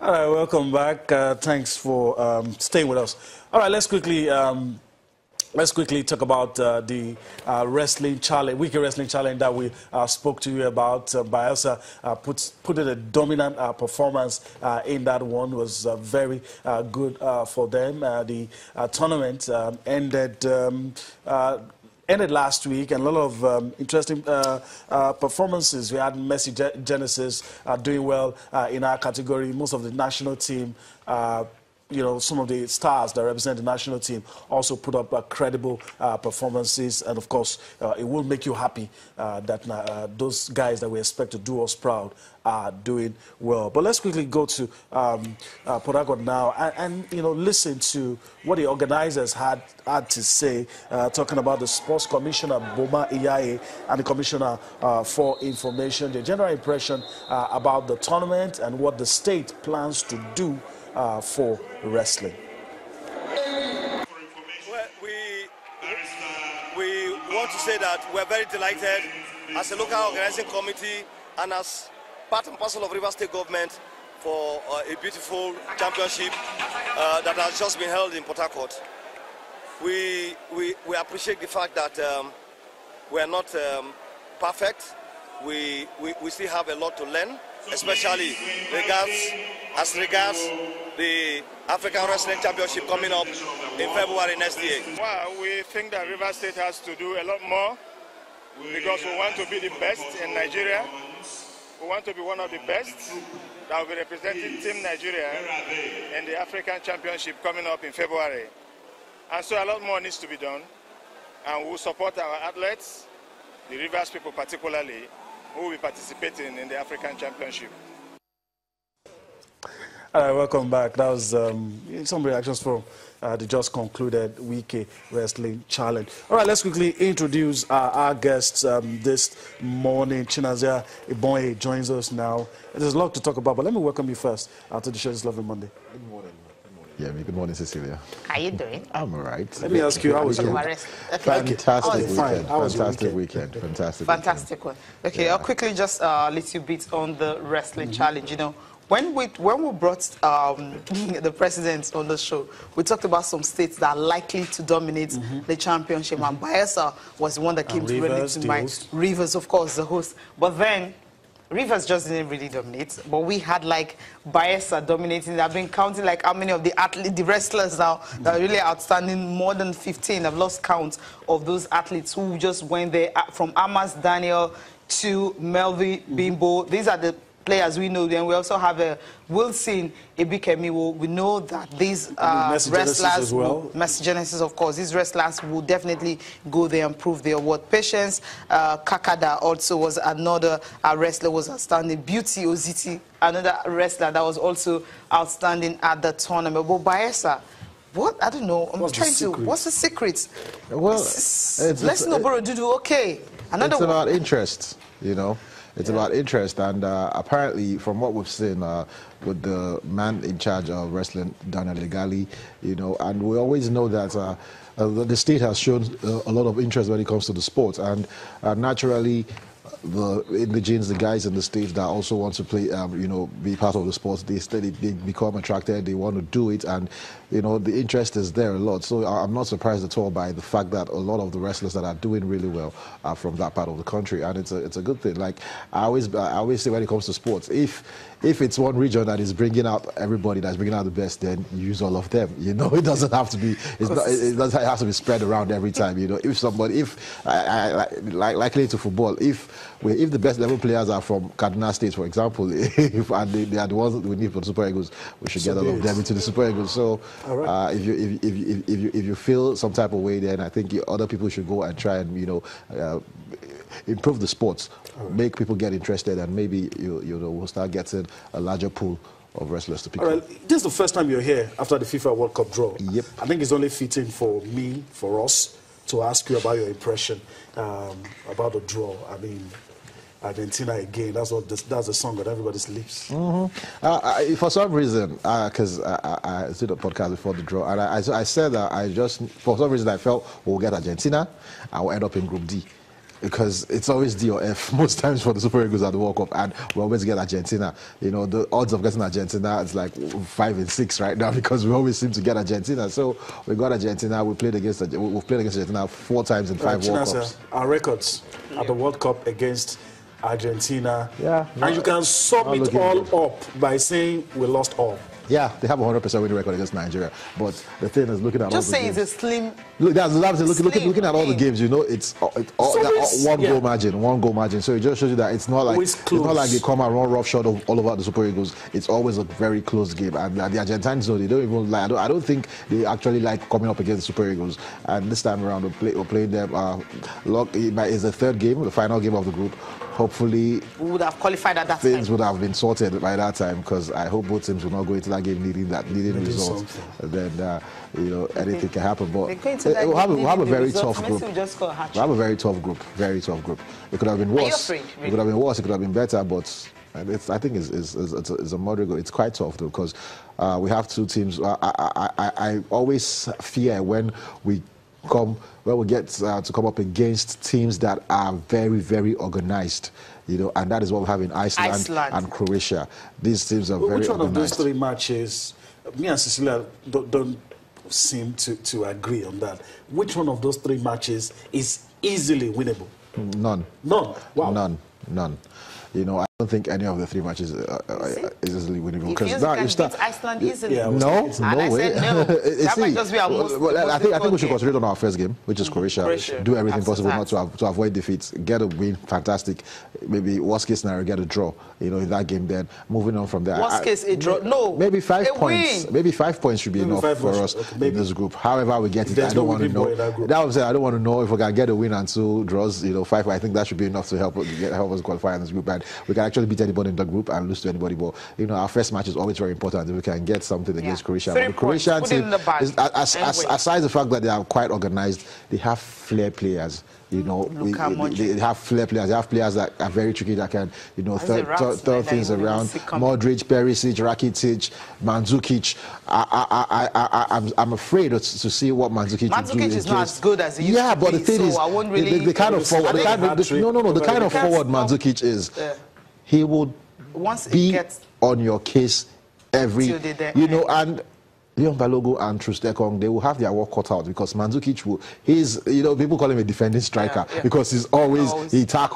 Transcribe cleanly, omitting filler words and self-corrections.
All right, welcome back. Thanks for staying with us. All right, let's quickly talk about the wrestling challenge, weekend wrestling challenge that we spoke to you about. Bielsa put in a dominant performance in that one. It was very good for them. The tournament ended last week, and a lot of interesting performances. We had Messi Genesis doing well in our category. Most of the national team, you know, some of the stars that represent the national team also put up credible performances. And, of course, it will make you happy that those guys that we expect to do us proud are doing well. But let's quickly go to Pt.1 now and, you know, listen to what the organizers had to say, talking about the sports commissioner, Boma Iyaye, and the commissioner for information, the general impression about the tournament and what the state plans to do for wrestling. Well, we want to say that we're very delighted as a local organizing committee and as part and parcel of Rivers State government for a beautiful championship that has just been held in Port Harcourt. We appreciate the fact that we are not perfect. We still have a lot to learn, especially as regards the African Wrestling Championship coming up in February next year. Well, we think that Rivers State has to do a lot more because we want to be the best in Nigeria. We want to be one of the best that will be representing Team Nigeria in the African Championship coming up in February. And so a lot more needs to be done. And we will support our athletes, the Rivers people particularly, who will be participating in the African Championship. All right, welcome back. That was some reactions from the just concluded Weekend Wrestling Challenge. All right, let's quickly introduce our guests this morning. Chinazia Ibonye joins us now. There's a lot to talk about, but let me welcome you first to the show this lovely Monday. Good morning. Yeah, good morning, Cecilia. How you doing? I'm all right. Let me ask you, how was your fantastic weekend? Fantastic weekend. Fantastic one. Okay, I'll quickly just a little bit on the wrestling challenge. You know, when we brought the president on the show, we talked about some states that are likely to dominate the championship, and Bielsa was the one that came to really to mind. Rivers, of course, the host. But then Rivers just didn't really dominate, but we had like Bielsa dominating. I've been counting like how many of the athletes, the wrestlers now that are really outstanding, more than 15. I've lost count of those athletes who just went there, from Amas Daniel to Melvi Bimbo. These are the players we know. Then we also have Wilson Ebikemiwo. We know that these wrestlers, Messi Genesis, of course, these wrestlers will definitely go there and prove their worth. Patience Kakada also was another wrestler, was outstanding. Beauty Oziti, another wrestler that was also outstanding at the tournament. But Bielsa, what? I don't know. What's the secret? Well, let's know, Borodudu. Okay. It's about interest, you know. It's about interest, and apparently, from what we've seen with the man in charge of wrestling, Daniel Legali, you know, and we always know that the state has shown a lot of interest when it comes to the sport, and naturally, the indigenes, the guys in the states that also want to play, you know, be part of the sports, they become attracted, they want to do it, and, you know, the interest is there a lot. So I'm not surprised at all by the fact that a lot of the wrestlers that are doing really well are from that part of the country, and it's a good thing. Like I always say when it comes to sports, if it's one region that is bringing out everybody, that's bringing out the best, then use all of them. You know, it doesn't have to be. It doesn't have to be spread around every time. You know, likely to football, if the best level players are from Kaduna State, for example, and they are the ones we need for the Super Eagles, we should get all of them into the Super Eagles. So if you feel some type of way, then I think other people should go and try and, you know, improve the sports, make people get interested, and maybe you know, we'll start getting a larger pool of wrestlers to pick up. This is the first time you're here after the FIFA World Cup draw. Yep. I think it's only fitting for us, to ask you about your impression about the draw. I mean, Argentina again, that's the song on everybody's lips. For some reason, because I did a podcast before the draw, and I said that for some reason I felt we'll get Argentina and we'll end up in Group D. because it's always D or F most times for the Super Eagles at the World Cup, and we always get Argentina. You know, the odds of getting Argentina is like 5 in 6 right now because we always seem to get Argentina. So we got Argentina. We've played against Argentina 4 times in 5 World Cups. Our records at the World Cup against Argentina. Yeah, and you can sum it all up by saying we lost all. Yeah, they have a 100% winning record against Nigeria. But the thing is, looking at just all the games. Just say it's a slim. Look, that's looking at all the games. You know, it's one goal margin. So it just shows you that it's not like they come and run roughshod all over the Super Eagles. It's always a very close game. And the Argentines, though, they don't even like. I don't think they actually like coming up against the Super Eagles. And this time around, we're playing them. It's the 3rd game, the final game of the group. Hopefully, we would have qualified at that time. Things would have been sorted by that time, because I hope both teams will not go into that game needing results. Then you know, anything can happen. But we'll have a very tough group. We'll have a very tough group. Very tough group. It could have been worse. It could have been worse. It could have been better. But I think it's a moderate goal. It's quite tough though, because we have 2 teams. I always fear when we get to come up against teams that are very, very organized, you know, and that is what we have in Iceland and Croatia. These teams are very organized. Which one of those 3 matches, me and Cecilia don't seem to agree on that. Which one of those 3 matches is easily winnable? None. None? Wow. None. You know, I don't think any of the 3 matches is easily winnable. Because now you start Iceland easily. No way. That might just be our most. I think we should concentrate on our first game, which is Croatia. Do everything possible not to avoid defeats. Get a win, fantastic. Maybe worst case scenario, get a draw. You know, in that game. Then moving on from there. Worst case, a draw. No. Maybe 5 points. Maybe 5 points should be enough for us in this group. However we get it, I don't want to know. That was I don't want to know if we can get a win and 2 draws. You know, 5. I think that should be enough to help us qualify in this group. And we can actually beat anybody in the group and lose to anybody. But you know, our first match is always very important. If we can get something against Croatia. But the Croatian team, aside the fact that they are quite organized, they have flair players. You know, they have flair players. They have players that are very tricky, that can, you know, throw things around. Modric, Perisic, Rakitic, Mandzukic. I'm afraid to see what Mandzukic will do. Mandzukic is not as good as he used to be. But the thing is, the kind of forward, the kind of forward Mandzukic is, he will be on your case every, you know, and Leon Balogun and Trustekong, they will have their work cut out, because Mandzukic he's, you know, people call him a defending striker because he's always, he tackles.